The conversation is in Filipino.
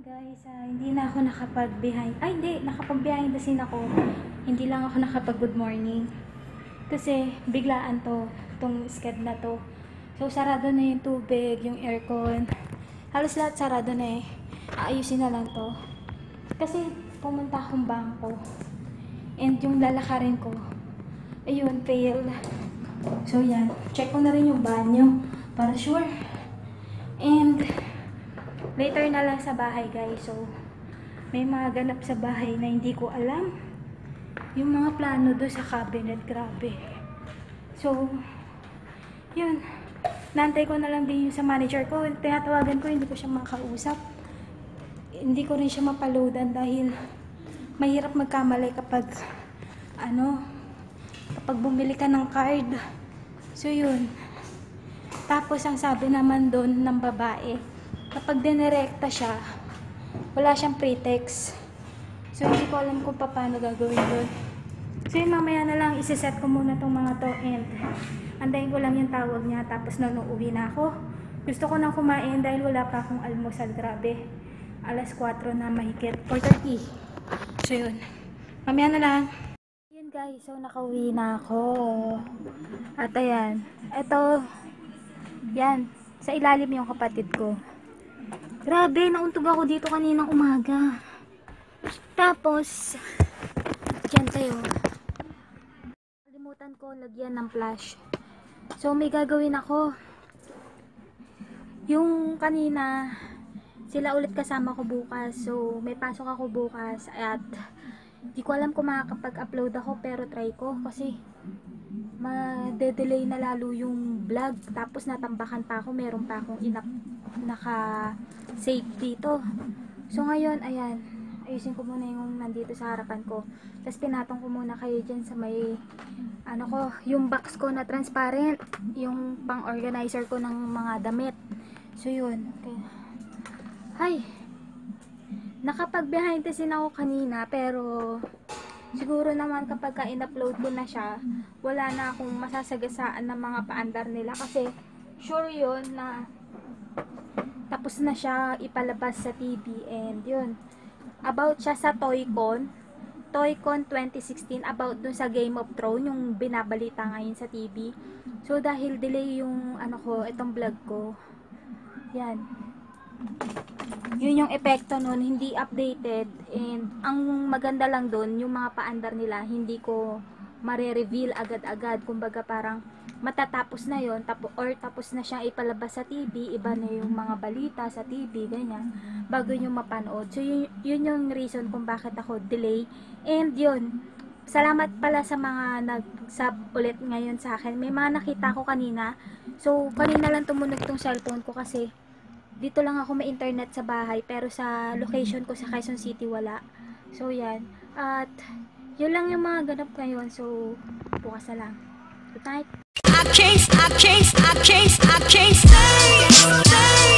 Guys, hindi na ako nakapag-behind the scene ako. Hindi lang ako nakapag-good morning. Kasi biglaan tong sked na to. So, sarado na yung tubig, yung aircon. Halos lahat sarado na eh. Aayusin na lang to. Kasi pumunta akong bangko. And yung lalakarin ko, ayun, fail. So, yan. Check ko na rin yung banyo para sure. And later na lang sa bahay, guys. So, may mga ganap sa bahay na hindi ko alam. Yung mga plano do sa cabinet, grabe. So, yun. Nantay ko na lang din yung sa manager ko. Tinatawagan ko, hindi ko siya makausap. Hindi ko rin siya mapaloadan dahil mahirap magkamali kapag kapag bumili ka ng card. So, yun. Tapos, ang sabi naman doon ng babae, kapag dinirekta siya, wala siyang pretext. So, hindi ko alam kung paano gagawin doon. So, yun, mamaya na lang, isiset ko muna tong mga to and andayin ko lang yung tawag niya. Tapos, uuwi na ako. Gusto ko nang kumain dahil wala pa akong almusal. Grabe. Alas 4 na mahigit. 4:30. So, yun. Mamaya na lang. Yun, guys. So, nakauwi na ako. At, ayan. Ito. Yan. Sa ilalim yung kapatid ko. Grabe, nauntog ako dito kaninang umaga. Tapos, dyan tayo. Kalimutan ko lagyan ng flash. So, may gagawin ako. Yung kanina, sila ulit kasama ko bukas. So, may pasok ako bukas. At, di ko alam kung makakapag-upload ako, pero try ko. Kasi, ma-delay na lalo yung vlog. Tapos, natambakan pa ako. Meron pa akong naka-save dito. So, ngayon, ayan. Ayusin ko muna yung nandito sa harapan ko. Tapos, pinatong ko muna kayo dyan sa may, yung box ko na transparent. Yung pang-organizer ko ng mga damit. So, yun. Okay. Hay! Nakapag-behind the scene ako kanina, pero siguro naman kapag in-upload ko na siya, wala na akong masasagasaan ng mga paandar nila. Kasi, sure yun na tapos na siya ipalabas sa TV. And yun, about siya sa Toycon 2016, about dun sa Game of Thrones, yung binabalita ngayon sa TV. So, dahil delay yung itong vlog ko, yan, yun yung epekto nun, hindi updated. And ang maganda lang dun, yung mga paandar nila, hindi ko mare-reveal agad-agad. Kumbaga parang matatapos na yon, tapos na siyang ipalabas sa TV, iba na yung mga balita sa TV, ganyan, bago nyo mapanood. So, yun yung reason kung bakit ako delay. And yun, salamat pala sa mga nag-sub ulit ngayon sa akin. May mga nakita ko kanina. So, kanina lang tumunog tong cellphone ko kasi dito lang ako may internet sa bahay, pero sa location ko sa Quezon City wala. So, yan. At, yun lang yung mga ganap ngayon. So, bukas na lang. Good night. I can't stay.